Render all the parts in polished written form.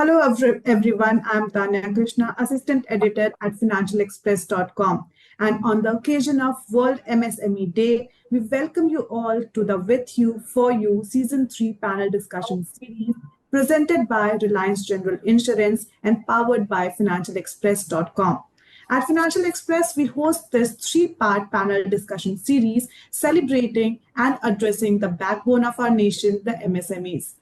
Hello, everyone. I'm Tanya Krishna, Assistant Editor at FinancialExpress.com. And on the occasion of World MSME Day, we welcome you all to the With You, For You Season 3 panel discussion series presented by Reliance General Insurance and powered by FinancialExpress.com. At Financial Express, we host this three-part panel discussion series celebrating and addressing the backbone of our nation, the MSMEs.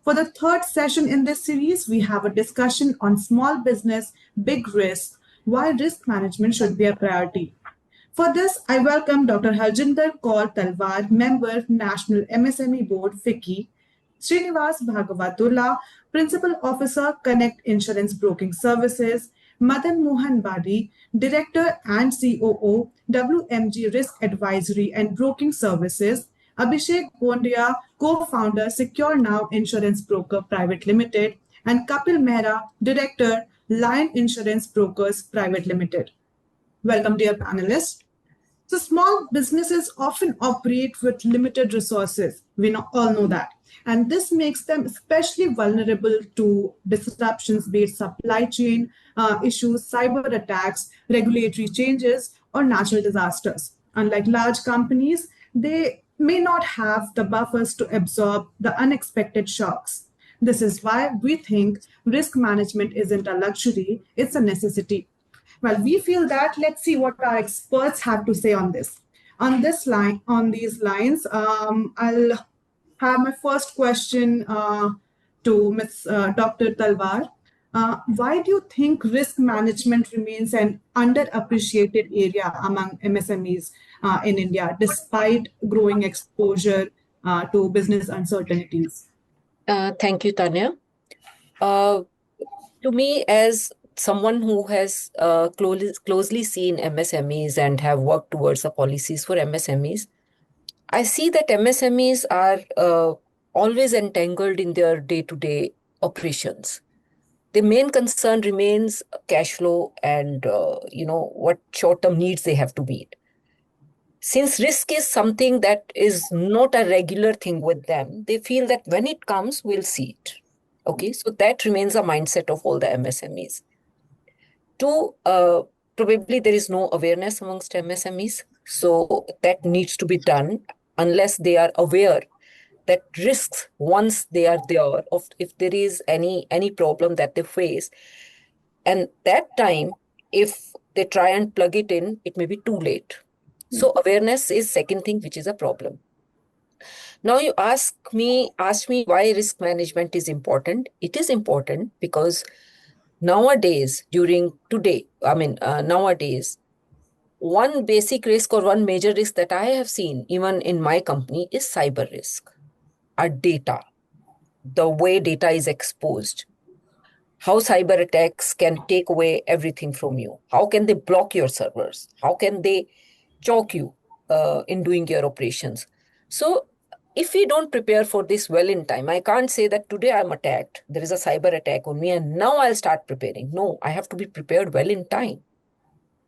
For the third session in this series, we have a discussion on small business, big risks, why risk management should be a priority. For this, I welcome Dr. Harjinder Kaur Talwar, Member, National MSME Board, FICCI, Srinivas Bhagavatulla, Principal Officer, Connect Insurance Broking Services, Madan Mohan Badi, Director and COO, WMG Risk Advisory and Broking Services, Abhishek Bondia, co-founder, Secure Now Insurance Broker Private Limited, and Kapil Mehra, Director, Lion Insurance Brokers Private Limited. Welcome, dear panelists. So small businesses often operate with limited resources. We all know that. And this makes them especially vulnerable to disruptions, be it supply chain issues, cyber attacks, regulatory changes, or natural disasters. Unlike large companies, they may not have the buffers to absorb the unexpected shocks. This is why we think risk management isn't a luxury, it's a necessity. Well, we feel that. Let's see what our experts have to say on this. On these lines, I'll have my first question to Ms. Dr. Talwar. Why do you think risk management remains an underappreciated area among MSMEs in India, despite growing exposure to business uncertainties? Thank you, Tanya. To me, as someone who has closely seen MSMEs and have worked towards the policies for MSMEs, I see that MSMEs are always entangled in their day-to-day operations. The main concern remains cash flow and what short-term needs they have to meet. Since risk is something that is not a regular thing with them, they feel that when it comes, we'll see it. Okay, so that remains a mindset of all the MSMEs. Two, probably there is no awareness amongst MSMEs. So that needs to be done unless they are aware that risks, once they are there, of if there is any problem that they face, and that time, if they try and plug it in, it may be too late. So awareness is second thing, which is a problem. Now you asked me why risk management is important. It is important because nowadays, one basic risk or one major risk that I have seen, even in my company, is cyber risk. Our data, the way data is exposed, how cyber attacks can take away everything from you. How can they block your servers? How can they choke you in doing your operations? So if we don't prepare for this well in time, I can't say that today I'm attacked, there is a cyber attack on me, and now I'll start preparing. No, I have to be prepared well in time.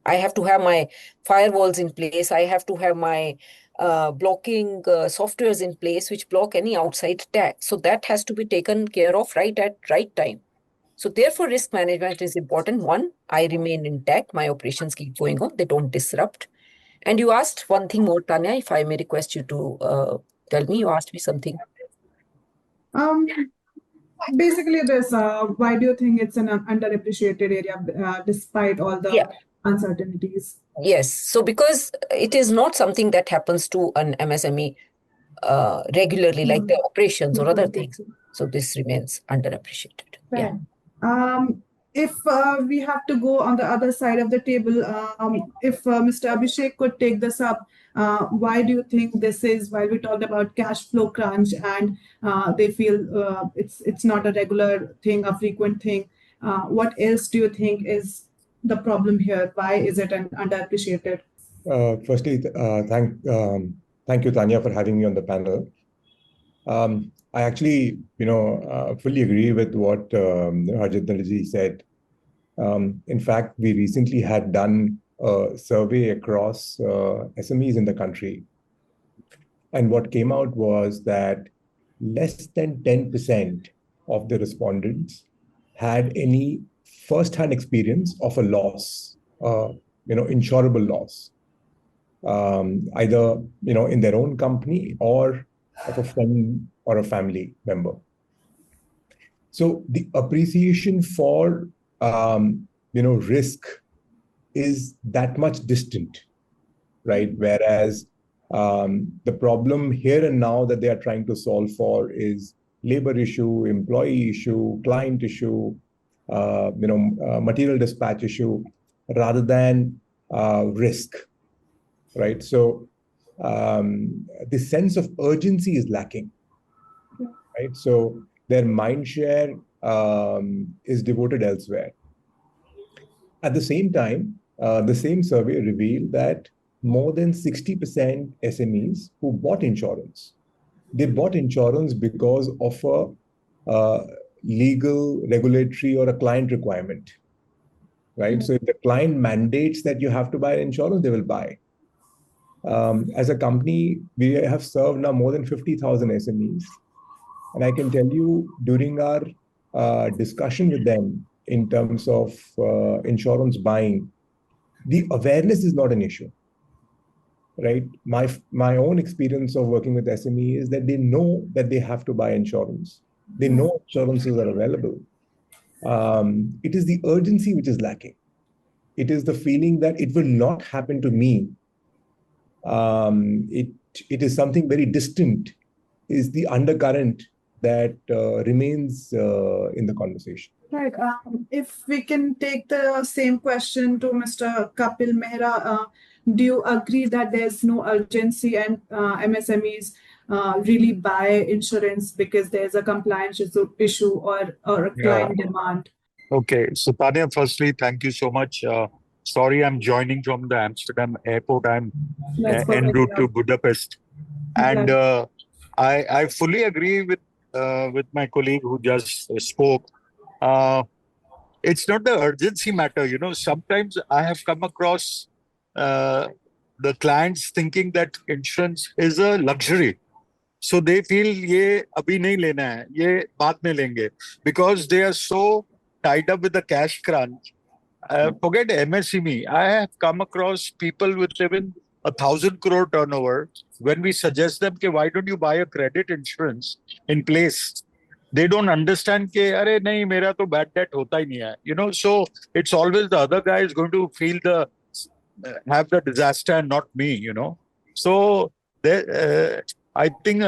I have to have my firewalls in place. I have to have my blocking softwares in place which block any outside attack. So that has to be taken care of right at right time. So therefore, risk management is important. One, I remain intact. My operations keep going on. They don't disrupt. And you asked one thing more, Tanya, if I may request you to tell me. You asked me something. Basically, this, why do you think it's an underappreciated area despite all the uncertainties? Yes. So because it is not something that happens to an MSME regularly, like the operations or other things. So this remains underappreciated. Fair. If we have to go on the other side of the table, if Mr. Abhishek could take this up, why do you think this is, while we talked about cash flow crunch and they feel it's not a regular thing, a frequent thing, what else do you think is the problem here? Why is it underappreciated? Firstly, thank you, Tanya, for having me on the panel. I actually, fully agree with what Harjinder ji said. In fact, we recently had done a survey across SMEs in the country. And what came out was that less than 10% of the respondents had any first-hand experience of a loss, insurable loss, either in their own company or of a friend or a family member. So the appreciation for risk is that much distant, right? Whereas the problem here and now that they are trying to solve for is labor issue, employee issue, client issue, material dispatch issue, rather than risk, right? So the sense of urgency is lacking, right? So their mind share is devoted elsewhere. At the same time, the same survey revealed that more than 60% SMEs who bought insurance, they bought insurance because of a legal, regulatory, or a client requirement, right? So if the client mandates that you have to buy insurance, they will buy. As a company, we have served now more than 50,000 SMEs. And I can tell you during our discussion with them in terms of insurance buying, the awareness is not an issue, right? My own experience of working with SME is that they know that they have to buy insurance. They know insurances are available. It is the urgency which is lacking. It is the feeling that it will not happen to me. It is something very distant, is the undercurrent that remains in the conversation. Right. If we can take the same question to Mr. Kapil Mehra, do you agree that there's no urgency and MSMEs really buy insurance because there's a compliance issue or a client demand? Okay. So Tanya, firstly, thank you so much. Sorry, I'm joining from the Amsterdam airport. I'm en route to Budapest. And I fully agree with my colleague who just spoke. It's not the urgency matter. Sometimes I have come across the clients thinking that insurance is a luxury. So they feel ye abhi nahi lena hai, ye baad mein lenge, because they are so tied up with the cash crunch. Forget MSME. I have come across people with even 1,000 crore turnover. When we suggest them, why don't you buy a credit insurance in place? They don't understand ke, "Arey nahi, mera to bad debt hota hi nahi hai." So it's always the other guy is going to have the disaster and not me. So I think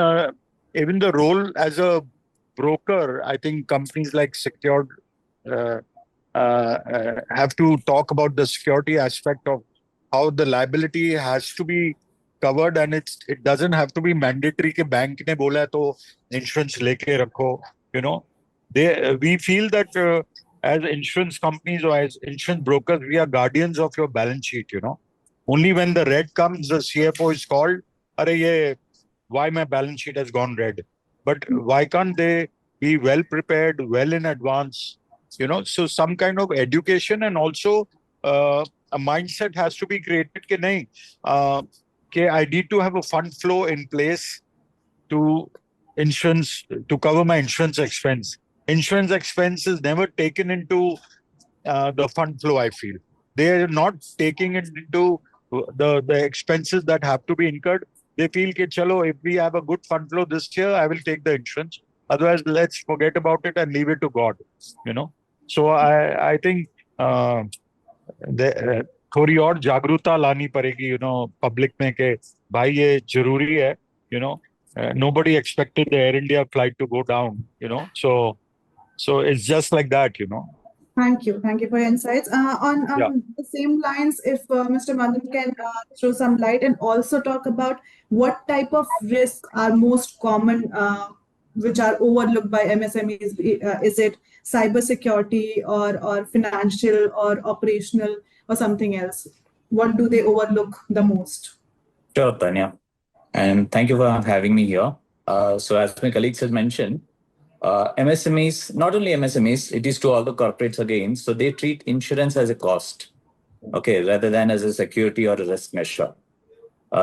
even the role as a broker, I think companies like Secured have to talk about the security aspect of how the liability has to be covered, and it doesn't have to be mandatory कि bank ने बोला है तो insurance लेके रखो. We feel that as insurance companies or as insurance brokers, we are guardians of your balance sheet. Only when the red comes, the CFO is called. Why my balance sheet has gone red? But why can't they be well prepared, well in advance? So some kind of education, and also a mindset has to be created कि नहीं, I need to have a fund flow in place to cover my insurance expense. Insurance expense is never taken into the fund flow, I feel. They are not taking it into the expenses that have to be incurred. They feel that, chalo, if we have a good fund flow this year, I will take the insurance. Otherwise, let's forget about it and leave it to God. So I think थोड़ी और जागरूकता लानी पड़ेगी, public में के भाई ये जरूरी है. Nobody expected the Air India flight to go down. So it's just like that. Thank you for your insights. On the same lines, if Mr. Madan can throw some light and also talk about what type of risks are most common, which are overlooked by MSMEs. Is it cybersecurity or financial or operational or something else? What do they overlook the most? Sure, Tanya. And thank you for having me here. So as my colleagues has mentioned, MSMEs, not only MSMEs, it is to all the corporates again. So they treat insurance as a cost, okay, rather than as a security or a risk measure.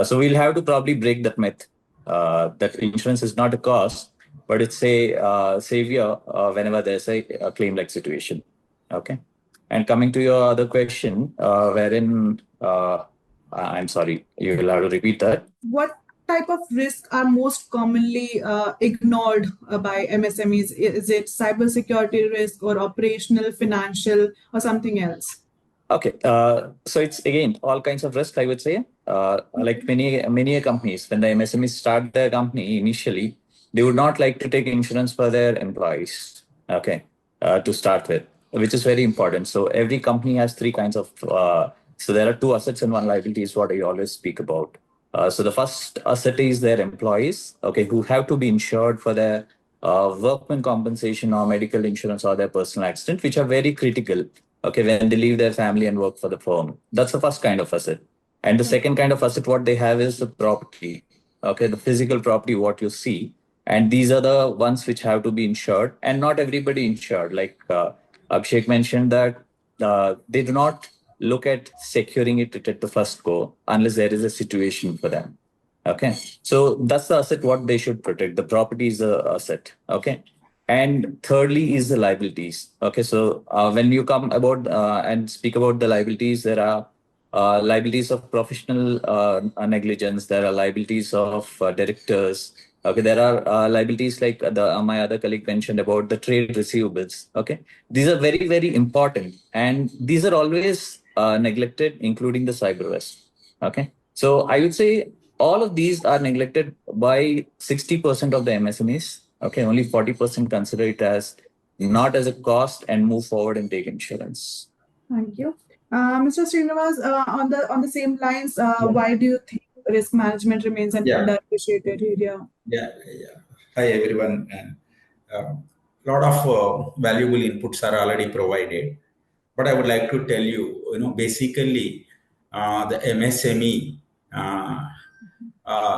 So we'll have to probably break that myth that insurance is not a cost. but it's a savior whenever there's a claim-like situation. Okay. And coming to your other question, wherein I'm sorry, you will have to repeat that. What type of risks are most commonly ignored by MSMEs? Is it cybersecurity risk or operational, financial, or something else? Okay, so it's again all kinds of risk, I would say. Like many companies, when the MSMEs start their company initially, they would not like to take insurance for their employees. Okay, to start with, which is very important. So every company has three kinds of. So there are two assets and one liability is what I always speak about. So the first asset is their employees, okay, who have to be insured for their workman compensation or medical insurance or their personal accident, which are very critical. Okay, when they leave their family and work for the firm, that's the first kind of asset. And the second kind of asset, what they have is the property. Okay, the physical property, what you see, and these are the ones which have to be insured, and not everybody insured. Like Abhishek mentioned that they do not look at securing it at the first go unless there is a situation for them. Okay, so that's the asset what they should protect. The property is the asset. Okay, and thirdly is the liabilities. Okay, so when you come about and speak about the liabilities, there are liabilities of professional negligence. There are liabilities of directors. Okay, there are liabilities like my other colleague mentioned about the trade receivables. Okay, these are very important, and these are always neglected, including the cyber risk. Okay, so I would say all of these are neglected by 60% of the MSMEs. Okay, only 40% consider it as not as a cost and move forward and take insurance. Thank you. Mr. Srinivas, on the same lines, why do you think risk management remains an underappreciated area? Yeah. Hi, everyone. A lot of valuable inputs are already provided. But I would like to tell you, basically, the MSME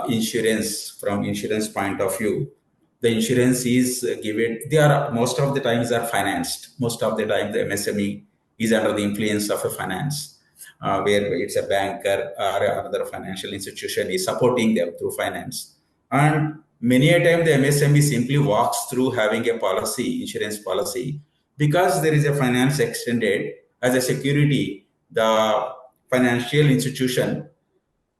insurance, from insurance point of view, the insurance is given. They are most of the times are financed. Most of the time, the MSME is under the influence of a finance, where it's a banker or another financial institution is supporting them through finance. And many a time, the MSME simply walks through having a policy, insurance policy, because there is a finance extended as a security. The financial institution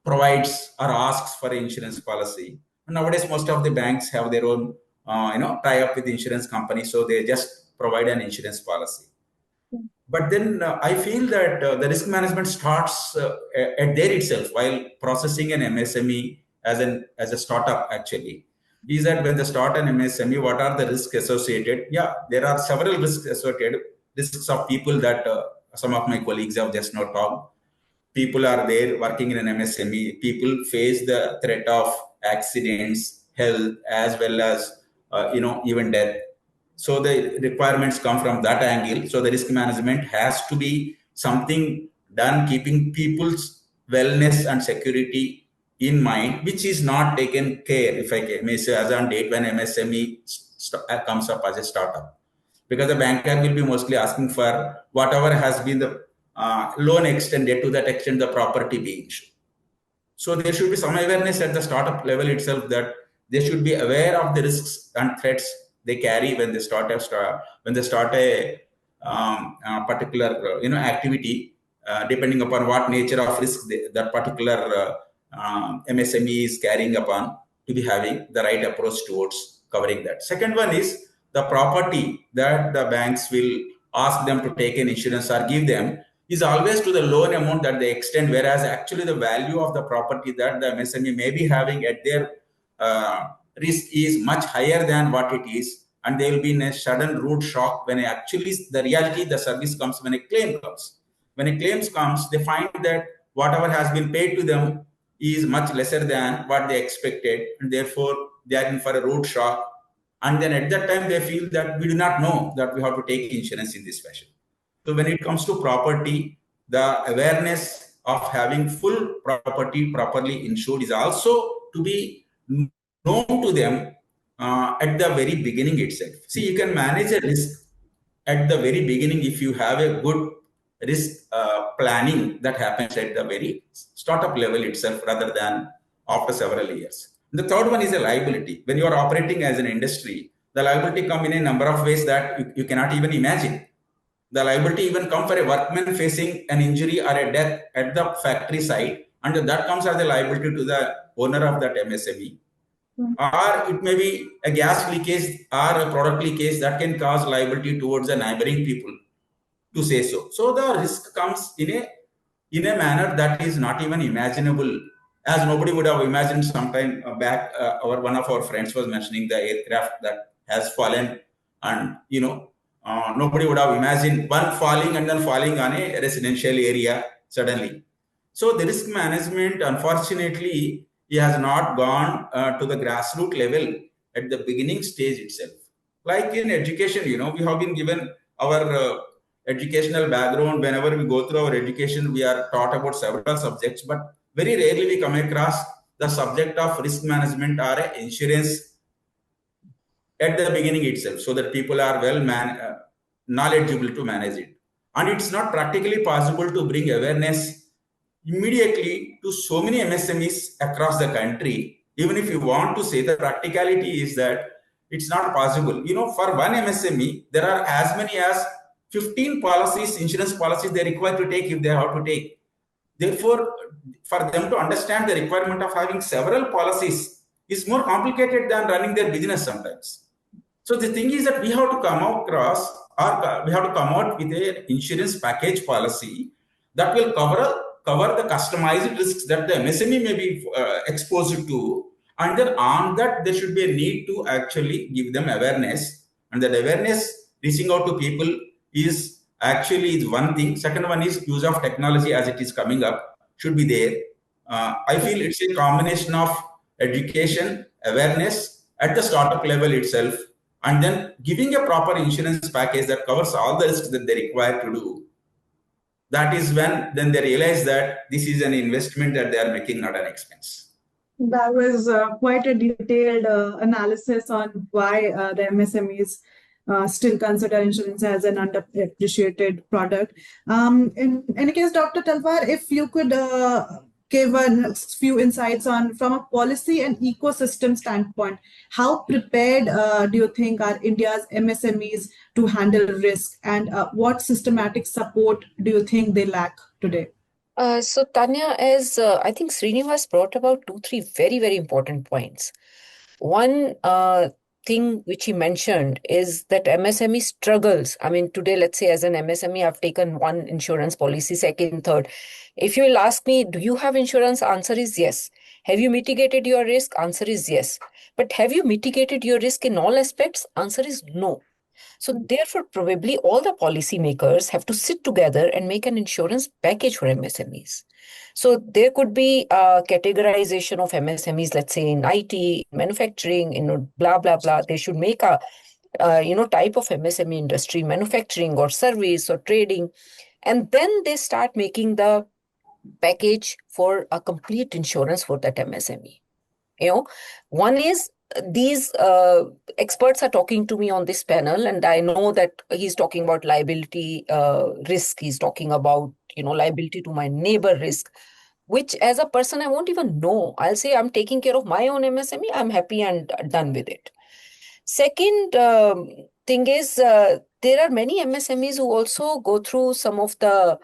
provides or asks for an insurance policy. And nowadays, most of the banks have their own, tie up with the insurance company, so they just provide an insurance policy. But then I feel that the risk management starts at there itself while processing an MSME as a startup. Actually, is that when they start an MSME, what are the risks associated? Yeah, there are several risks associated. Risks of people that some of my colleagues have just not talked. People are there working in an MSME. People face the threat of accidents, health, as well as even death. So the requirements come from that angle. So the risk management has to be something done keeping people's wellness and security in mind, which is not taken care, if I may say, as on date when MSME comes up as a startup. Because the banker will be mostly asking for whatever has been the loan extended to that extent the property being issued. So there should be some awareness at the startup level itself that they should be aware of the risks and threats they carry when they start a particular activity, depending upon what nature of risk that particular MSME is carrying upon, to be having the right approach towards covering that. Second one is the property that the banks will ask them to take an insurance or give them is always to the loan amount that they extend, whereas actually the value of the property that the MSME may be having at their risk is much higher than what it is, and they will be in a sudden rude shock when actually the reality, the service comes when a claim comes. When a claim comes, they find that whatever has been paid to them is much lesser than what they expected, and therefore they are in for a rude shock. And then at that time, they feel that we do not know that we have to take insurance in this fashion. So when it comes to property, the awareness of having full property properly insured is also to be known to them at the very beginning itself. See, you can manage a risk at the very beginning if you have a good risk planning that happens at the very startup level itself rather than after several years. The third one is a liability. When you are operating as an industry, the liability come in a number of ways that you cannot even imagine. The liability even come for a workman facing an injury or a death at the factory site, and that comes as a liability to the owner of that MSME. Or it may be a gas leakage or a product leakage that can cause liability towards the neighboring people, to say so. So the risk comes in a manner that is not even imaginable, as nobody would have imagined sometime back. One of our friends was mentioning the aircraft that has fallen, and nobody would have imagined one falling and then falling on a residential area suddenly. So the risk management, unfortunately, it has not gone to the grassroots level at the beginning stage itself. Like in education, we have been given our educational background. Whenever we go through our education, we are taught about several subjects, but very rarely we come across the subject of risk management or insurance at the beginning itself, so that people are knowledgeable to manage it. And it's not practically possible to bring awareness immediately to so many MSMEs across the country. Even if you want to say, the practicality is that it's not possible. For one MSME, there are as many as 15 policies, insurance policies they require to take if they have to take. Therefore, for them to understand the requirement of having several policies is more complicated than running their business sometimes. So the thing is that we have to come across, or we have to come out with an insurance package policy that will cover the customized risks that the MSME may be exposed to, and then on that there should be a need to actually give them awareness, and that awareness reaching out to people is one thing. Second one is use of technology as it is coming up should be there. I feel it's a combination of education, awareness at the startup level itself, and then giving a proper insurance package that covers all the risks that they require to do. That is when then they realize that this is an investment that they are making, not an expense. That was quite a detailed analysis on why the MSMEs still consider insurance as an underappreciated product. In any case, Dr. Talwar, if you could give a few insights on, from a policy and ecosystem standpoint, how prepared do you think are India's MSMEs to handle risk, and what systematic support do you think they lack today? So Tanya, as I think Srinivas brought about 2, 3 very, very important points. One thing which he mentioned is that MSME struggles. I mean, today, let's say as an MSME, I've taken one insurance policy, second, third. If you will ask me, do you have insurance? Answer is yes. Have you mitigated your risk? Answer is yes. But have you mitigated your risk in all aspects? Answer is no. So therefore, probably all the policymakers have to sit together and make an insurance package for MSMEs. So there could be a categorization of MSMEs, let's say in IT, manufacturing, blah, blah, blah. They should make a, type of MSME industry, manufacturing or service or trading. And then they start making the package for a complete insurance for that MSME. One is, these experts are talking to me on this panel, and I know that he's talking about liability risk. He's talking about, liability to my neighbor risk, which as a person, I won't even know. I'll say I'm taking care of my own MSME. I'm happy and done with it. Second thing is, there are many MSMEs who also go through some of the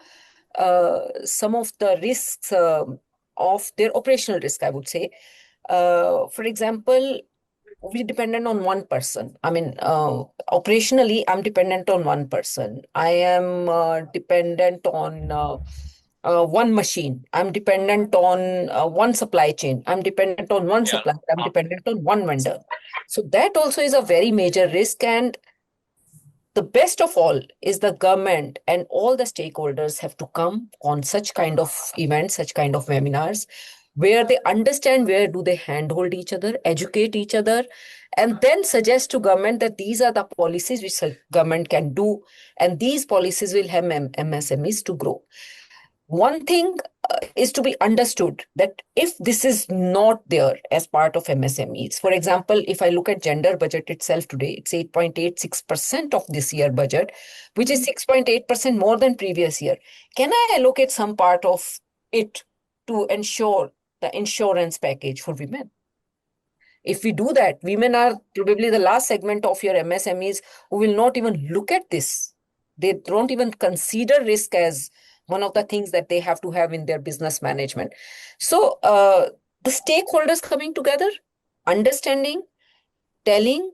risks of their operational risk, I would say. For example, we're dependent on one person. I mean, operationally, I'm dependent on one person. I am dependent on one machine. I'm dependent on one supply chain. I'm dependent on one supplier. I'm dependent on one vendor. So that also is a very major risk. And the best of all is the government and all the stakeholders have to come on such kind of events, such kind of webinars, where they understand where do they handhold each other, educate each other, and then suggest to government that these are the policies which government can do, and these policies will help MSMEs to grow. One thing is to be understood that if this is not there as part of MSMEs, for example, if I look at gender budget itself today, it's 8.86% of this year budget, which is 6.8% more than previous year. Can I allocate some part of it to ensure the insurance package for women? If we do that, women are probably the last segment of your MSMEs who will not even look at this. They don't even consider risk as one of the things that they have to have in their business management. So the stakeholders coming together, understanding, telling,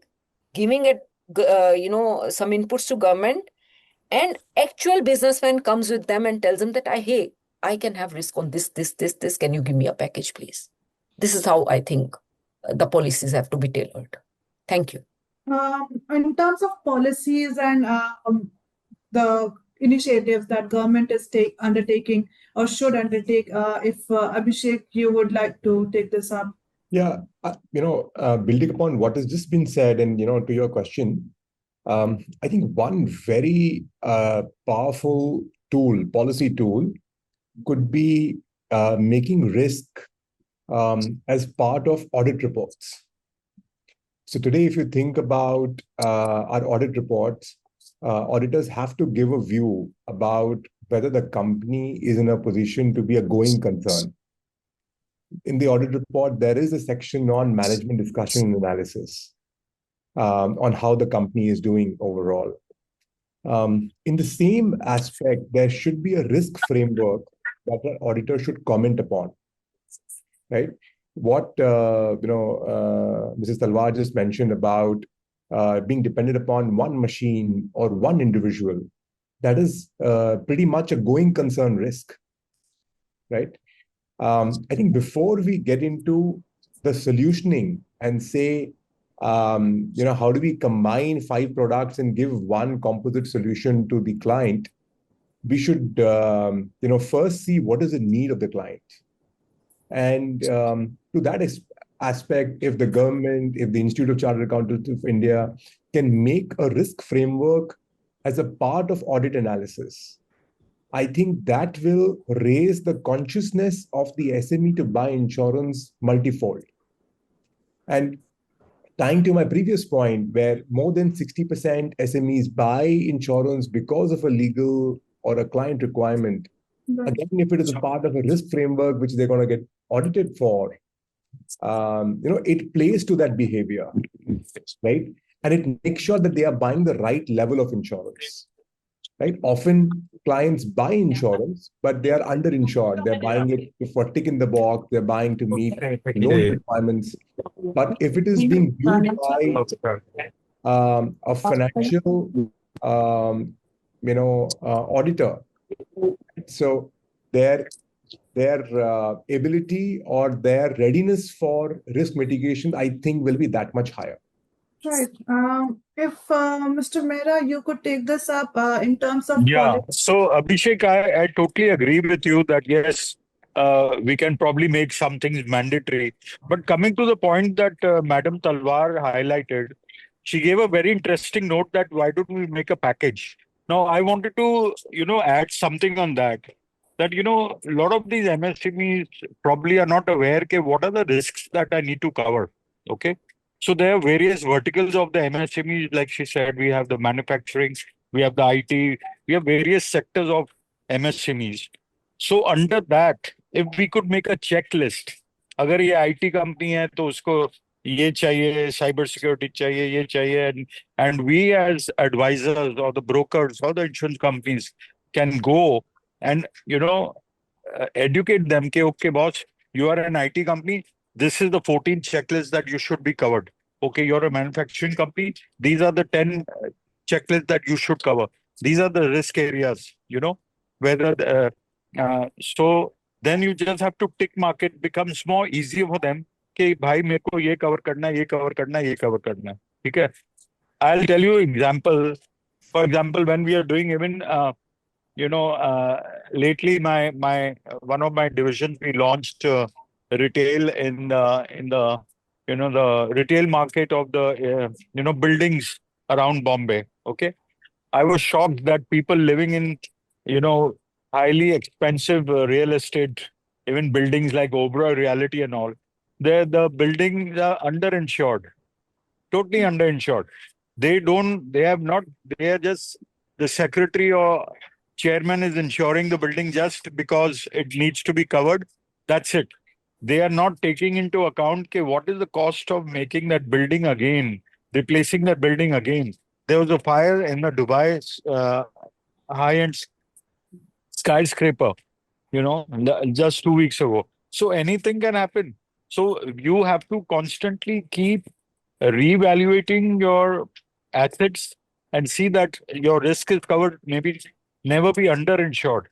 giving it, some inputs to government, and actual businessman comes with them and tells them that hey, I can have risk on this. Can you give me a package, please? This is how I think the policies have to be tailored. Thank you. In terms of policies and the initiatives that government is undertaking or should undertake, if Abhishek, you would like to take this up. Yeah, building upon what has just been said, and to your question, I think one very powerful tool, policy tool, could be making risk as part of audit reports. So today, if you think about our audit reports, auditors have to give a view about whether the company is in a position to be a going concern. In the audit report, there is a section on management discussion and analysis on how the company is doing overall. In the same aspect, there should be a risk framework that an auditor should comment upon, right? What Mrs. Talwar just mentioned about being dependent upon one machine or one individual, that is pretty much a going concern risk, right? I think before we get into the solutioning and say, how do we combine 5 products and give one composite solution to the client, we should, first see what is the need of the client. And to that aspect, if the government, if the Institute of Chartered Accountants of India can make a risk framework as a part of audit analysis, I think that will raise the consciousness of the SME to buy insurance multifold. And tying to my previous point, where more than 60% SMEs buy insurance because of a legal or a client requirement, again, if it is a part of a risk framework which they're going to get audited for, it plays to that behavior, right? And it makes sure that they are buying the right level of insurance. Right? Often clients buy insurance, but they are underinsured. They're buying it for tick in the box. They're buying to meet loan requirements. But if it is being viewed by a financial, auditor, so their ability or their readiness for risk mitigation, I think, will be that much higher. Right. If Mr. Mehra, you could take this up in terms of policy. So Abhishek, I totally agree with you that yes, we can probably make some things mandatory. But coming to the point that Madam Talwar highlighted, she gave a very interesting note that why don't we make a package? Now, I wanted to, add something on that. That, a lot of these MSMEs probably are not aware that what are the risks that I need to cover. Okay. So there are various verticals of the MSME, like she said, we have the manufacturing, we have the IT, we have various sectors of MSMEs. So under that, if we could make a checklist, अगर ये IT company है तो उसको ये चाहिए, cyber security चाहिए, ये चाहिए, and we as advisors or the brokers or the insurance companies can go and educate them. Okay, boss, you are an IT company. This is the 14 checklists that you should be covered. Okay, you're a manufacturing company. These are the 10 checklists that you should cover. These are the risk areas, whether so then you just have to tick mark. It becomes more easier for them. Okay, bhai, मेरे को ये cover करना, ये cover करना, ये cover करना. Okay, I'll tell you example. For example, when we are doing even lately my one of my divisions, we launched retail in the the retail market of the buildings around Bombay. Okay, I was shocked that people living in highly expensive real estate, even buildings like Oberoi Reality and all, the buildings are underinsured, totally underinsured. They are just the secretary or chairman is insuring the building just because it needs to be covered. That's it. they are not taking into account what is the cost of making that building again, replacing that building again. There was a fire in the Dubai high-end skyscraper, just 2 weeks ago. So anything can happen. So you have to constantly keep reevaluating your assets and see that your risk is covered, maybe never be underinsured.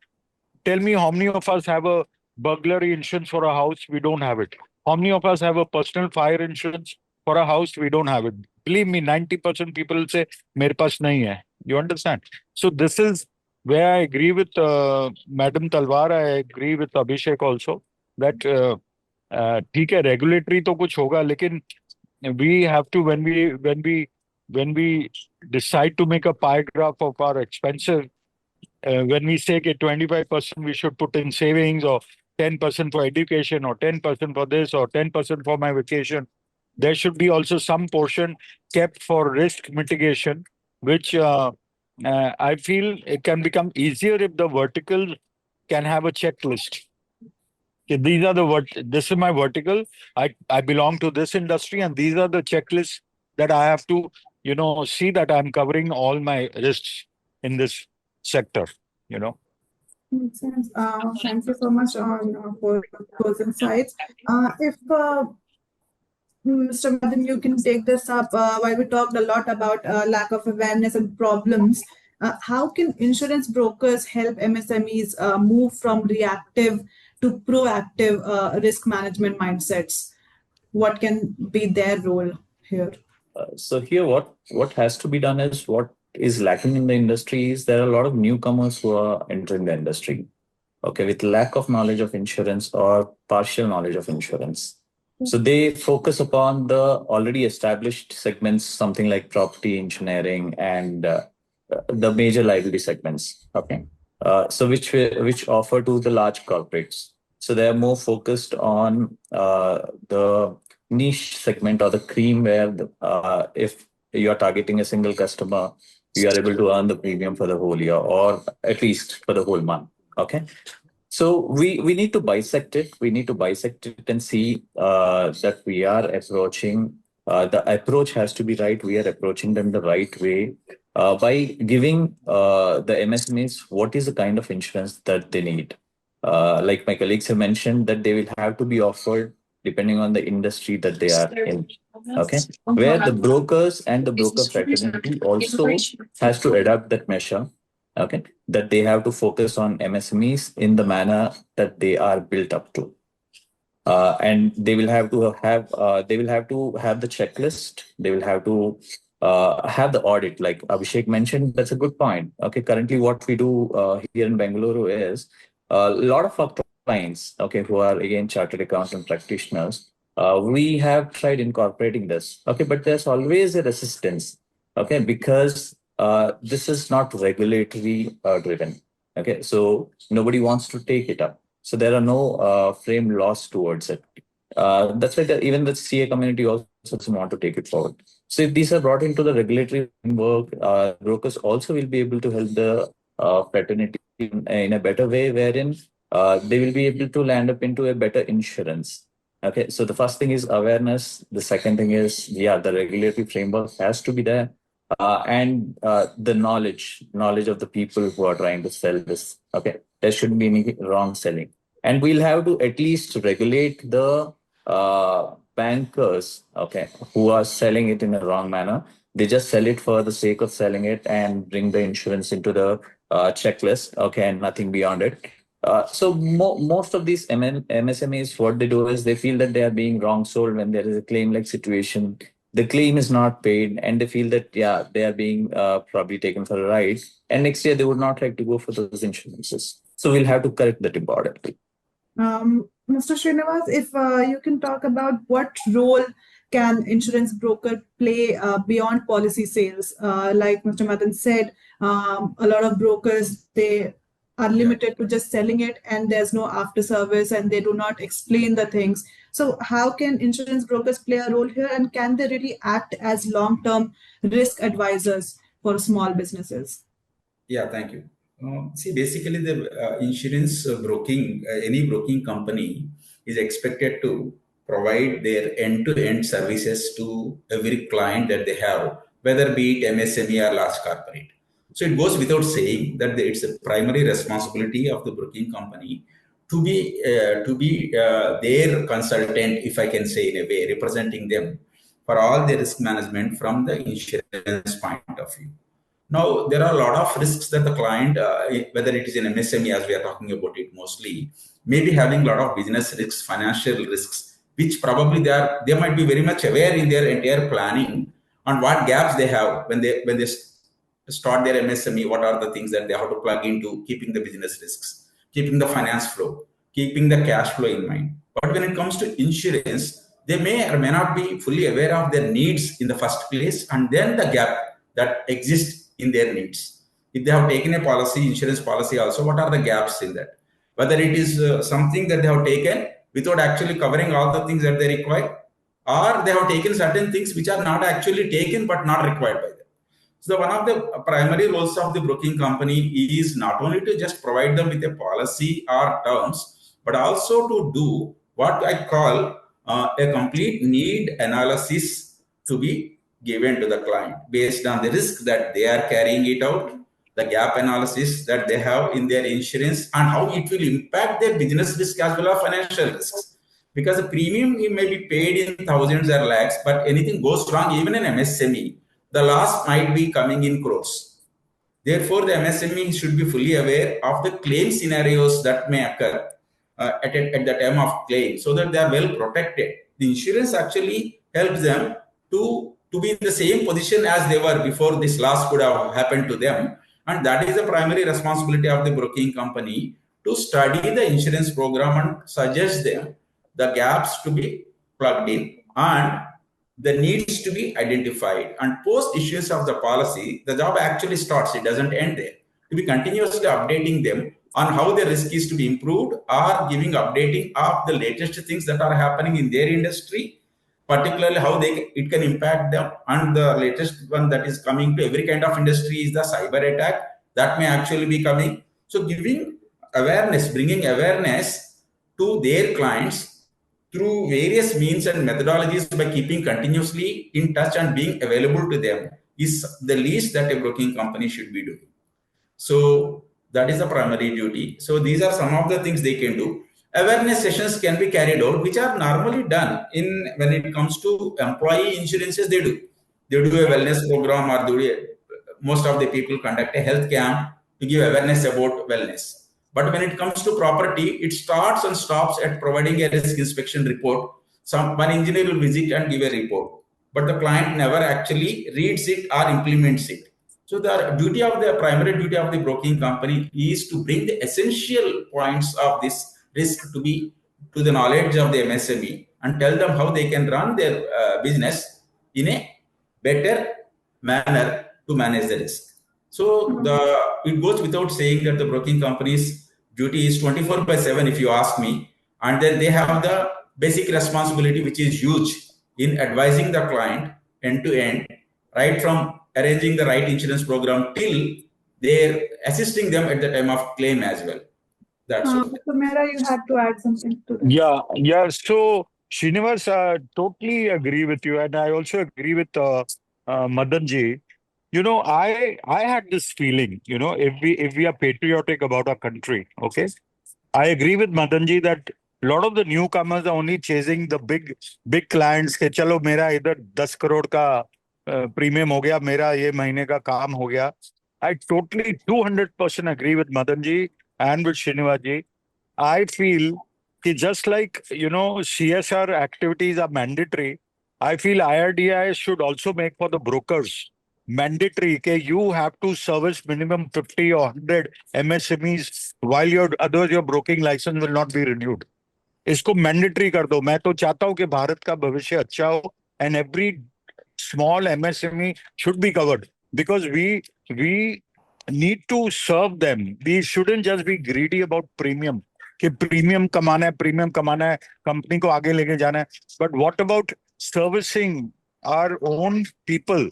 Tell me how many of us have a burglary insurance for a house? We don't have it. How many of us have a personal fire insurance for a house? We don't have it. Believe me, 90% people will say, mere paas nahi hai. You understand? So this is where I agree with Madam Talwar. I agree with Abhishek also that ठीक है, regulatory तो कुछ होगा, लेकिन we have to, when we decide to make a pie graph of our expenses, when we say that 25% we should put in savings, or 10% for education, or 10% for this, or 10% for my vacation, there should be also some portion kept for risk mitigation, which I feel it can become easier if the vertical can have a checklist. Okay, this is my vertical. I belong to this industry, and these are the checklists that I have to, see that I'm covering all my risks in this sector, Makes sense. Thank you so much for those insights. If Mr. Madan, you can take this up. While we talked a lot about lack of awareness and problems, how can insurance brokers help MSMEs move from reactive to proactive risk management mindsets? What can be their role here? So here, what has to be done is what is lacking in the industry is there are a lot of newcomers who are entering the industry, okay, with lack of knowledge of insurance or partial knowledge of insurance. So they focus upon the already established segments, something like property engineering and the major liability segments, okay. So which offer to the large corporates. So they are more focused on the niche segment or the cream where if you are targeting a single customer, you are able to earn the premium for the whole year or at least for the whole month. Okay. So we need to bisect it. We need to bisect it and see that we are approaching, the approach has to be right. We are approaching them the right way by giving the MSMEs what is the kind of insurance that they need. Like my colleagues have mentioned that they will have to be offered depending on the industry that they are in. Okay, where the brokers and the broker fraternity also has to adapt that measure. Okay, that they have to focus on MSMEs in the manner that they are built up to. And they will have to have the checklist. They will have to have the audit, like Abhishek mentioned. That's a good point. Okay, currently what we do here in Bengaluru is a lot of our clients, okay, who are again chartered accountant practitioners, we have tried incorporating this. Okay, but there's always a resistance. Okay, because this is not regulatory driven. Okay, so nobody wants to take it up. So there are no frame laws towards it. That's why even the CA community also doesn't want to take it forward. So if these are brought into the regulatory framework, brokers also will be able to help the fraternity in a better way, wherein they will be able to land up into a better insurance. Okay, so the first thing is awareness. The second thing is, the regulatory framework has to be there. And the knowledge of the people who are trying to sell this. Okay, there shouldn't be any wrong selling. And we'll have to at least regulate the bankers, okay, who are selling it in a wrong manner. They just sell it for the sake of selling it and bring the insurance into the checklist, okay, and nothing beyond it. So most of these MSMEs, what they do is they feel that they are being wrong sold when there is a claim-like situation. The claim is not paid, and they feel that, yeah, they are being probably taken for a ride. And next year, they would not like to go for those insurances. So we'll have to correct that importantly. Mr. Srinivas, if you can talk about what role can insurance broker play beyond policy sales? Like Mr. Madan said, a lot of brokers, they are limited to just selling it and there's no after service and they do not explain the things. So how can insurance brokers play a role here, and can they really act as long-term risk advisors for small businesses? Yeah, thank you. See, basically the insurance broking, any broking company, is expected to provide their end-to-end services to every client that they have, whether be it MSME or large corporate. So it goes without saying that it's a primary responsibility of the broking company to be their consultant, if I can say in a way, representing them for all the risk management from the insurance point of view. Now, there are a lot of risks that the client, whether it is in MSME as we are talking about it mostly, may be having a lot of business risks, financial risks, which probably they might be very much aware in their entire planning on what gaps they have when they start their MSME, what are the things that they have to plug into, keeping the business risks, keeping the finance flow, keeping the cash flow in mind. But when it comes to insurance, they may or may not be fully aware of their needs in the first place, and then the gap that exists in their needs. If they have taken a policy, insurance policy also, what are the gaps in that? Whether it is something that they have taken without actually covering all the things that they require, or they have taken certain things which are not actually taken but not required by them. So one of the primary roles of the broking company is not only to just provide them with a policy or terms, but also to do what I call a complete need analysis to be given to the client based on the risk that they are carrying it out, the gap analysis that they have in their insurance, and how it will impact their business risk as well as financial risks. Because the premium may be paid in thousands or lakhs, but anything goes wrong, even in MSME, the loss might be coming in crores. Therefore, the MSME should be fully aware of the claim scenarios that may occur at the time of claim, so that they are well protected. The insurance actually helps them to be in the same position as they were before this loss could have happened to them. And that is the primary responsibility of the broking company, to study the insurance program and suggest them the gaps to be plugged in and the needs to be identified. And post issuance of the policy, the job actually starts, it doesn't end there. To be continuously updating them on how the risk is to be improved, or giving updating of the latest things that are happening in their industry, particularly how it can impact them. And the latest one that is coming to every kind of industry is the cyber attack that may actually be coming. So giving awareness, bringing awareness to their clients through various means and methodologies by keeping continuously in touch and being available to them is the least that a broking company should be doing. So that is the primary duty. So these are some of the things they can do. Awareness sessions can be carried out, which are normally done when it comes to employee insurances. They do a wellness program, or most of the people conduct a health camp to give awareness about wellness. But when it comes to property, it starts and stops at providing a risk inspection report. One engineer will visit and give a report, but the client never actually reads it or implements it. So the primary duty of the broking company is to bring the essential points of this risk to the knowledge of the MSME, and tell them how they can run their business in a better manner to manage the risk. So it goes without saying that the broking company's duty is 24/7, if you ask me, and then they have the basic responsibility, which is huge, in advising the client end to end, right from arranging the right insurance program till they're assisting them at the time of claim as well. That's all. So Mera, you had to add something to that. Yeah. So Srinivas, I totally agree with you, and I also agree with Madanji. I had this feeling, if we are patriotic about our country, okay, I agree with Madanji that a lot of the newcomers are only chasing the big clients. के चलो मेरा इधर 10 crore का premium हो गया, मेरा ये महीने का काम हो गया. I totally 200% agree with Madanji and with Srinivaji. I feel that just like CSR activities are mandatory, I feel IRDAI should also make for the brokers mandatory that you have to service minimum 50 or 100 MSMEs, while your broking license will not be renewed. इसको mandatory कर दो. मैं तो चाहता हूँ कि भारत का भविष्य अच्छा हो, and every small MSME should be covered, because we need to serve them. We shouldn't just be greedy about premium. कि प्रीमियम कमाना है, कंपनी को आगे लेके जाना है. But what about servicing our own people?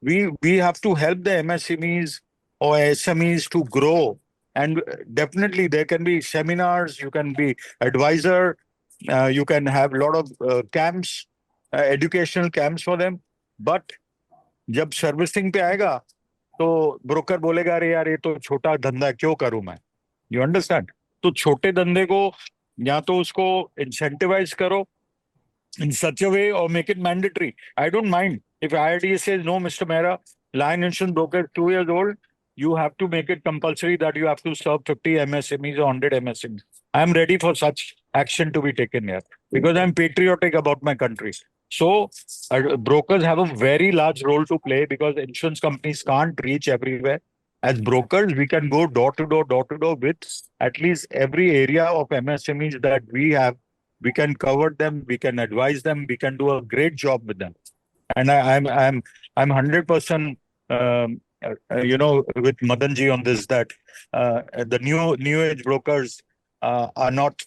We have to help the MSMEs or SMEs to grow, and definitely there can be seminars, you can be advisor, You can have a lot of camps, educational camps for them. But जब servicing पे आएगा तो broker बोलेगा अरे यार ये तो छोटा धंधा है, क्यों करूं मैं? You understand? तो छोटे धंधे को या तो उसको इंसेंटिवाइज करो in such a way or make it mandatory. I don't mind. If IRDA says, no, Mr. Mehra, line insurance broker is 2 years old, you have to make it compulsory that you have to serve 50 MSMEs or 100 MSMEs. I'm ready for such action to be taken here because I'm patriotic about my country. So brokers have a very large role to play because insurance companies can't reach everywhere. As brokers, we can go door to door with at least every area of MSMEs that we have. We can cover them, we can advise them, we can do a great job with them. And I'm 100% with Madanji on this, that the new age brokers are not.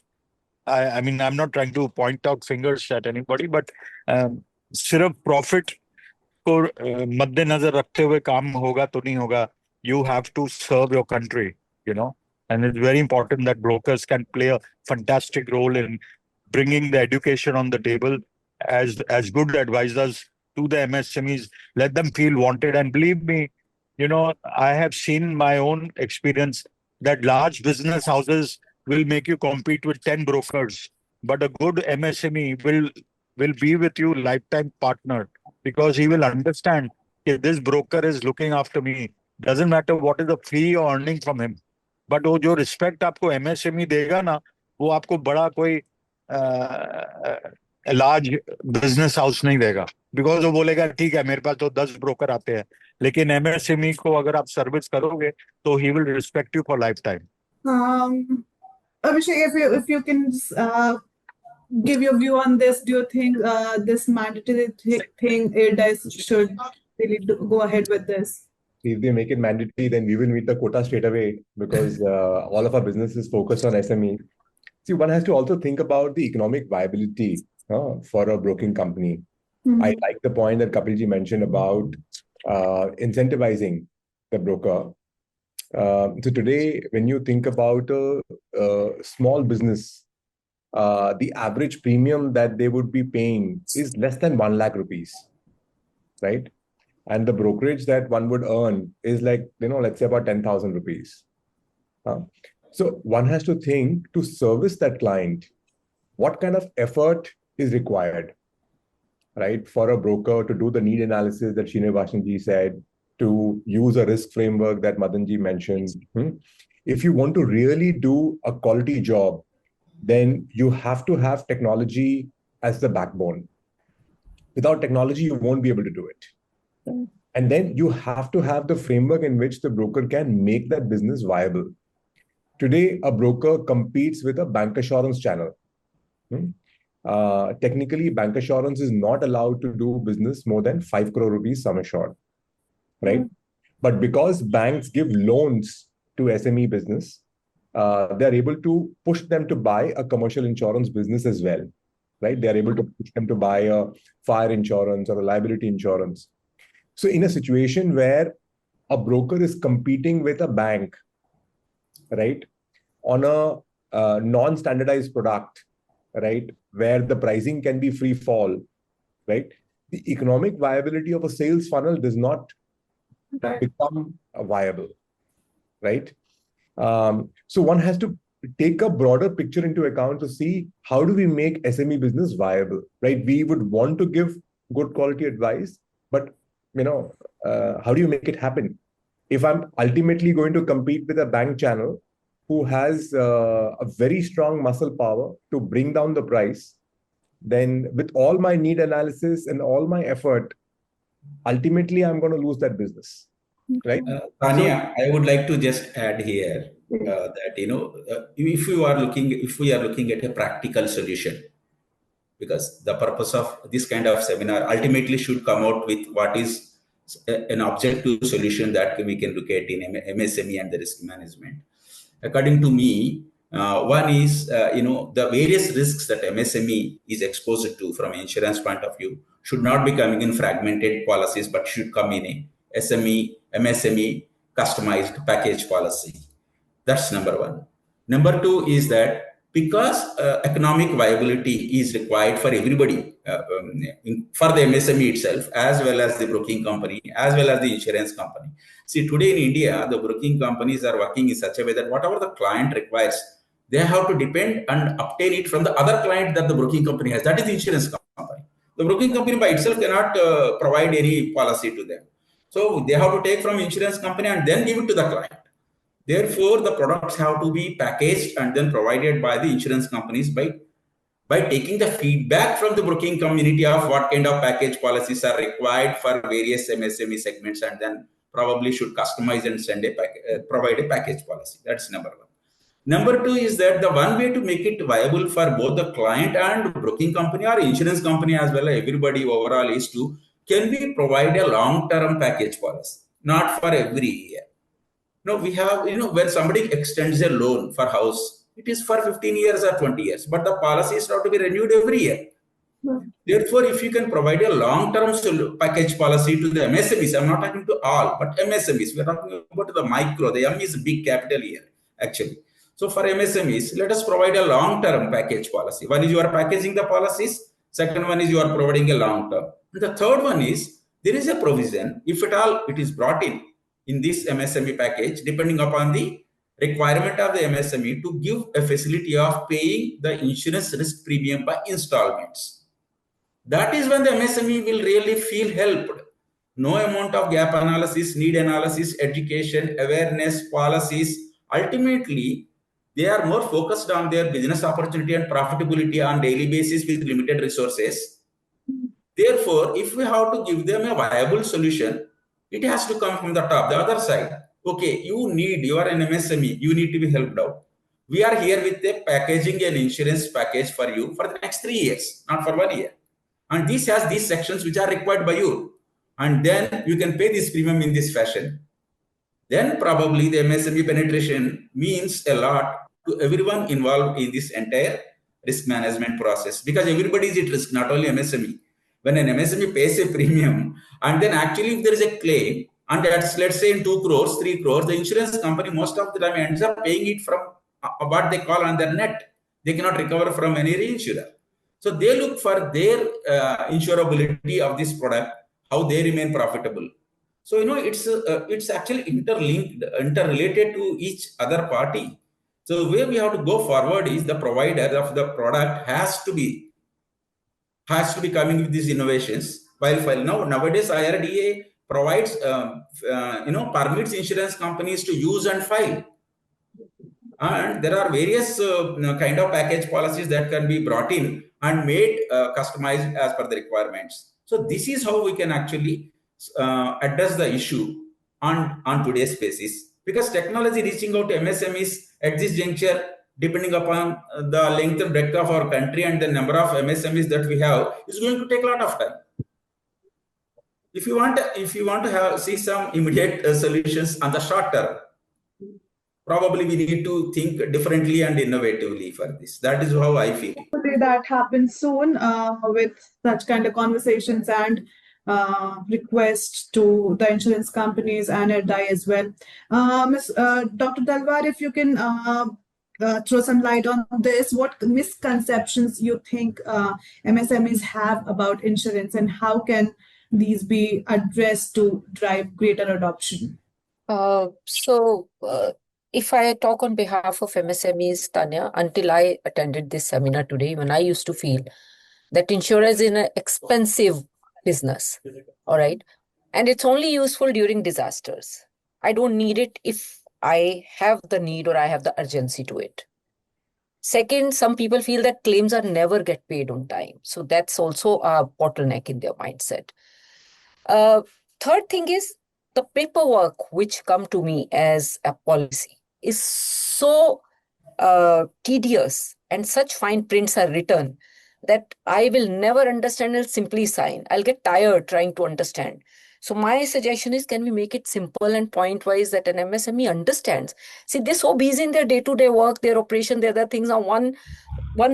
I mean, I'm not trying to point out fingers at anybody, but सिर्फ profit को मद्देनजर रखते हुए काम होगा तो नहीं होगा. You have to serve your country, and it's very important that brokers can play a fantastic role in bringing the education on the table as good advisors to the MSMEs. Let them feel wanted. And believe me, I have seen my own experience that large business houses will make you compete with 10 brokers, but a good MSME will be with you lifetime partner because he will understand if this broker is looking after me. Doesn't matter what is the fee you're earning from him, but वो जो respect आपको MSME देगा ना, वो आपको बड़ा कोई large business house नहीं देगा. बिकॉज वो बोलेगा ठीक है मेरे पास तो 10 ब्रोकर आते हैं, लेकिन एमएसएमई को अगर आप सर्विस करोगे तो he will respect you for life time. Abhishek, if you can give your view on this, do you think this mandatory thing AIRDAIS should really go ahead with this? If they make it mandatory, then we will meet the quota straight away because all of our businesses focus on SME. See, one has to also think about the economic viability for a broking company. I like the point that Kapilji mentioned about incentivizing the broker. So today, when you think about a small business, the average premium that they would be paying is less than 1 lakh rupees, right? And the brokerage that one would earn is like, let's say about 10,000 rupees. So one has to think to service that client, what kind of effort is required, right? For a broker to do the need analysis that Srinivashanji said, to use a risk framework that Madanji mentioned. If you want to really do a quality job, then you have to have technology as the backbone. Without technology, you won't be able to do it. And then you have to have the framework in which the broker can make that business viable. Today, a broker competes with a bancassurance channel. Technically, bancassurance is not allowed to do business more than 5 crore rupees sum assured, right? But because banks give loans to SME business, they are able to push them to buy a commercial insurance business as well, right? They are able to push them to buy a fire insurance or a liability insurance. So in a situation where a broker is competing with a bank, right, on a non-standardized product, right, where the pricing can be free fall, right, the economic viability of a sales funnel does not become viable, right? So one has to take a broader picture into account to see how do we make SME business viable, right? We would want to give good quality advice, but how do you make it happen? If I'm ultimately going to compete with a bank channel who has a very strong muscle power to bring down the price, then with all my need analysis and all my effort, ultimately I'm going to lose that business, right? Tanya, I would like to just add here that if we are looking at a practical solution, because the purpose of this kind of seminar ultimately should come out with what is an objective solution that we can look at in MSME and the risk management. According to me, one is, the various risks that MSME is exposed to from an insurance point of view should not be coming in fragmented policies, but should come in a MSME customized package policy. That's number one. Number two is that because economic viability is required for everybody, for the MSME itself, as well as the broking company, as well as the insurance company. See, today in India, the broking companies are working in such a way that whatever the client requires, they have to depend and obtain it from the other client that the broking company has. That is the insurance company. The broking company by itself cannot provide any policy to them. So they have to take from insurance company and then give it to the client. Therefore, the products have to be packaged and then provided by the insurance companies by taking the feedback from the broking community of what kind of package policies are required for various MSME segments, and then probably should customize and provide a package policy. That's number one. Number two is that the one way to make it viable for both the client and broking company or insurance company as well as everybody overall is to, can we provide a long-term package policy, not for every year? No, we have, when somebody extends a loan for house, it is for 15 years or 20 years, but the policy is not to be renewed every year. Therefore, if you can provide a long-term package policy to the MSMEs, I'm not talking to all, but MSMEs, we're talking about the micro, the M is big capital here, actually. So for MSMEs, let us provide a long-term package policy. One is you are packaging the policies. Second one is you are providing a long-term. The third one is, there is a provision, if at all it is brought in this MSME package, depending upon the requirement of the MSME, to give a facility of paying the insurance risk premium by installments. That is when the MSME will really feel helped. No amount of gap analysis, need analysis, education, awareness, policies. Ultimately, they are more focused on their business opportunity and profitability on daily basis with limited resources. Therefore, if we have to give them a viable solution, it has to come from the top, the other side. Okay, you are an MSME, you need to be helped out. We are here with a packaging and insurance package for you for the next 3 years, not for 1 year. And this has these sections which are required by you. And then you can pay this premium in this fashion. Then probably the MSME penetration means a lot to everyone involved in this entire risk management process, because everybody is at risk, not only MSME. When an MSME pays a premium, and then actually if there is a claim, and that's, let's say in 2 crores, 3 crores, the insurance company most of the time ends up paying it from what they call on their net. They cannot recover from any reinsurer. So they look for their insurability of this product, how they remain profitable. So, it's actually interrelated to each other party. So the way we have to go forward is the provider of the product has to be coming with these innovations. While nowadays IRDA provides, permits insurance companies to use and file. And there are various kind of package policies that can be brought in and made customized as per the requirements. So this is how we can actually address the issue on today's basis. Because technology reaching out to MSMEs at this juncture, depending upon the length and breadth of our country and the number of MSMEs that we have, is going to take a lot of time. If you want to see some immediate solutions on the short term, probably we need to think differently and innovatively for this. That is how I feel. Hopefully that happens soon with such kind of conversations and requests to the insurance companies and RDI as well. Dr. Dalwar, if you can throw some light on this, what misconceptions you think MSMEs have about insurance, and how can these be addressed to drive greater adoption? If I talk on behalf of MSMEs, Tanya, until I attended this seminar today, when I used to feel that insurance is an expensive business, all right, and it's only useful during disasters. I don't need it if I have the need or I have the urgency to it. Second, some people feel that claims are never get paid on time. So that's also a bottleneck in their mindset. Third thing is the paperwork which come to me as a policy is so tedious, and such fine prints are written that I will never understand and simply sign. I'll get tired trying to understand. So my suggestion is, can we make it simple and point-wise that an MSME understands? See, they're so busy in their day-to-day work, their operation, their other things. Now, one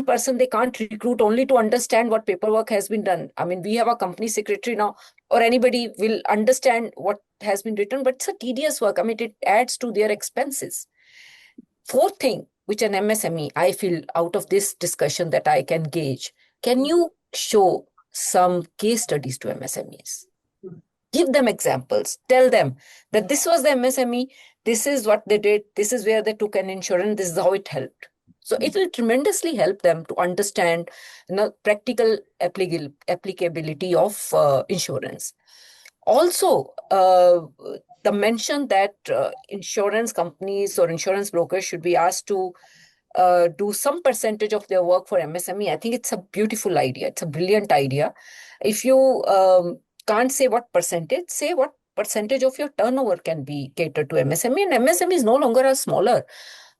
person they can't recruit only to understand what paperwork has been done. I mean, we have a company secretary now, or anybody will understand what has been written, but it's a tedious work. I mean, it adds to their expenses. Fourth thing, which an MSME, I feel out of this discussion that I can gauge, can you show some case studies to MSMEs? Give them examples. Tell them that this was the MSME, this is what they did, this is where they took an insurance, this is how it helped. So it will tremendously help them to understand practical applicability of insurance. Also, the mention that insurance companies or insurance brokers should be asked to do some percentage of their work for MSME. I think it's a beautiful idea. It's a brilliant idea. If you can't say what percentage, say what percentage of your turnover can be catered to MSME. And MSME is no longer a smaller.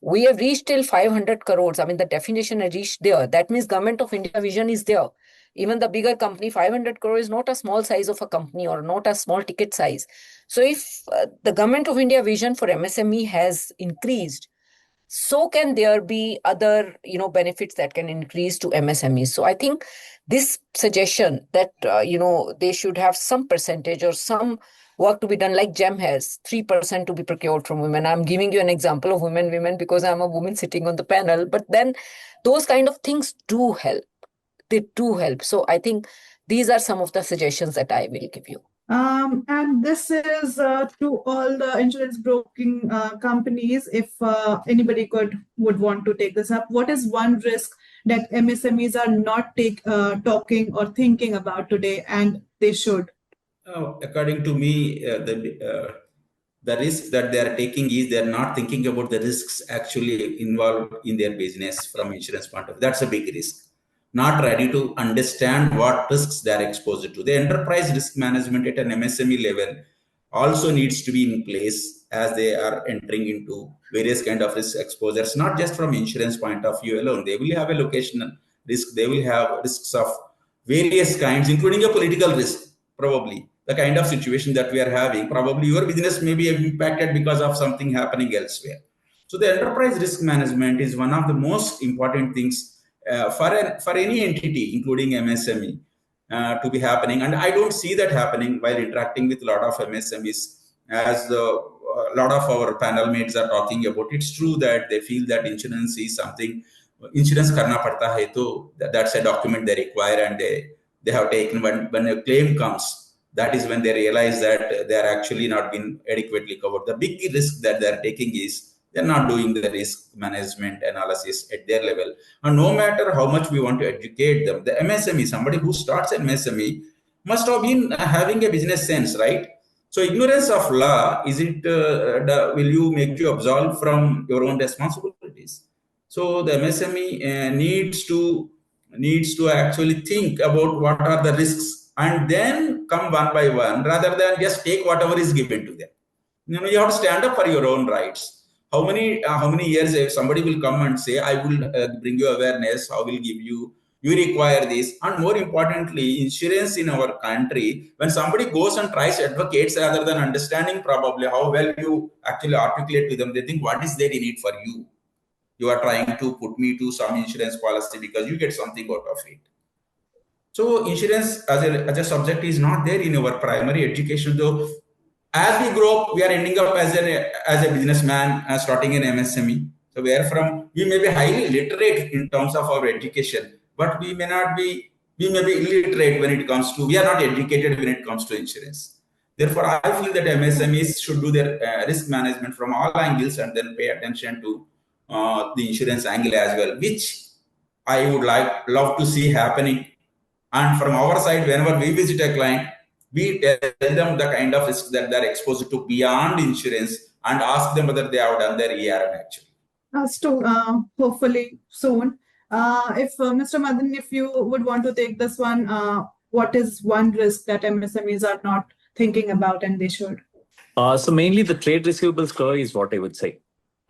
We have reached till 500 crores. I mean, the definition has reached there. That means Government of India vision is there. Even the bigger company, 500 crore is not a small size of a company or not a small ticket size. So if the Government of India vision for MSME has increased, so can there be other benefits that can increase to MSMEs. So I think this suggestion that they should have some percentage or some work to be done, like GEM has 3% to be procured from women. I'm giving you an example of women because I'm a woman sitting on the panel, but then those kind of things do help. They do help. So I think these are some of the suggestions that I will give you. And this is to all the insurance broking companies. If anybody would want to take this up, what is one risk that MSMEs are not talking or thinking about today, and they should? According to me, the risk that they are taking is they are not thinking about the risks actually involved in their business from insurance point of view. That's a big risk. Not ready to understand what risks they are exposed to. The enterprise risk management at an MSME level also needs to be in place as they are entering into various kind of risk exposures, not just from insurance point of view alone. They will have a locational risk. They will have risks of various kinds, including a political risk, probably. The kind of situation that we are having, probably your business may be impacted because of something happening elsewhere. So the enterprise risk management is one of the most important things for any entity, including MSME, to be happening. And I don't see that happening while interacting with a lot of MSMEs, as a lot of our panel mates are talking about. It's true that they feel that insurance is something, insurance karna padta hai, to that's a document they require, and they have taken. When a claim comes, that is when they realize that they are actually not being adequately covered. The big risk that they are taking is they're not doing the risk management analysis at their level. And no matter how much we want to educate them, the MSME, somebody who starts an MSME, must have been having a business sense, right? So ignorance of law, is it, will you make you absolve from your own responsibilities? So the MSME needs to actually think about what are the risks and then come one by one, rather than just take whatever is given to them. You have to stand up for your own rights. How many years if somebody will come and say, I will bring you awareness, I will give you require this. And more importantly, insurance in our country, when somebody goes and tries advocates, rather than understanding probably how well you actually articulate to them, they think, what is there in it for you? You are trying to put me to some insurance policy because you get something out of it. So insurance as a subject is not there in our primary education, though. As we grow up, we are ending up as a businessman, starting an MSME. So we may be highly literate in terms of our education, but we may be illiterate when it comes to, we are not educated when it comes to insurance. Therefore, I feel that MSMEs should do their risk management from all angles and then pay attention to the insurance angle as well, which I would love to see happening. And from our side, whenever we visit a client, we tell them the kind of risk that they're exposed to beyond insurance and ask them whether they have done their ERM actually. Hopefully soon. If Mr. Madan, if you would want to take this one, what is one risk that MSMEs are not thinking about and they should? So mainly the trade receivables curve is what I would say.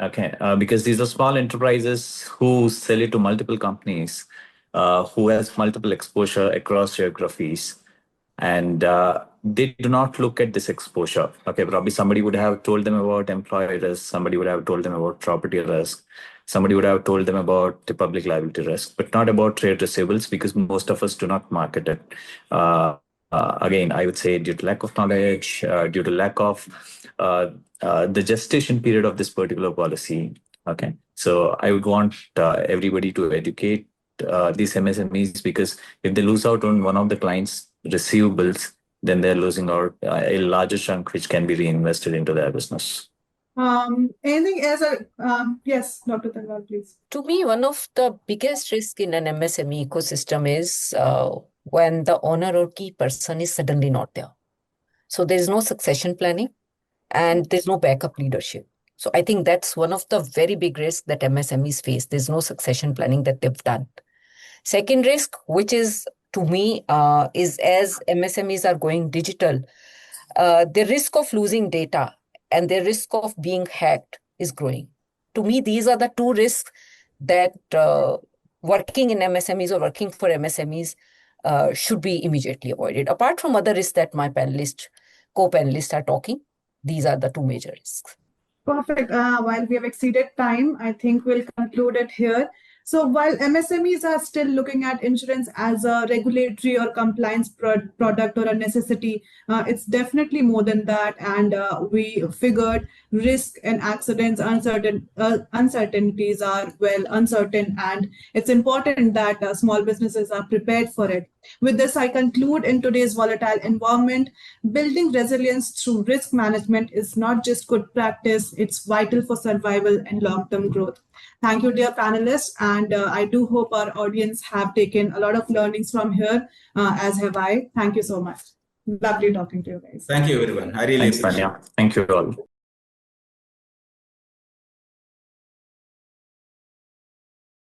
Okay, because these are small enterprises who sell it to multiple companies, who has multiple exposure across geographies, and they do not look at this exposure. Okay, probably somebody would have told them about employee risk, somebody would have told them about property risk, somebody would have told them about the public liability risk, but not about trade receivables, because most of us do not market it. Again, I would say due to lack of knowledge, due to lack of the gestation period of this particular policy. Okay, So I would want everybody to educate these MSMEs, because if they lose out on one of the clients' receivables, then they're losing out a larger chunk which can be reinvested into their business. Anything else? Yes, Dr. Talwar, please. To me, one of the biggest risks in an MSME ecosystem is when the owner or key person is suddenly not there. So there is no succession planning and there's no backup leadership. So I think that's one of the very big risks that MSMEs face. There's no succession planning that they've done. Second risk, which is to me, is as MSMEs are going digital, the risk of losing data and the risk of being hacked is growing. To me, these are the two risks that working in MSMEs or working for MSMEs should be immediately avoided. Apart from other risks that my co-panelists are talking, these are the two major risks. Perfect. While we have exceeded time, I think we'll conclude it here. So while MSMEs are still looking at insurance as a regulatory or compliance product or a necessity, it's definitely more than that. And we figured risk and accidents, uncertainties are uncertain. And it's important that small businesses are prepared for it. With this, I conclude in today's volatile environment, building resilience through risk management is not just good practice, it's vital for survival and long-term growth. Thank you, dear panelists, and I do hope our audience have taken a lot of learnings from here, as have I. Thank you so much. Lovely talking to you guys. Thank you, everyone. I really Thanks, appreciate it. Tanya. Thank you all.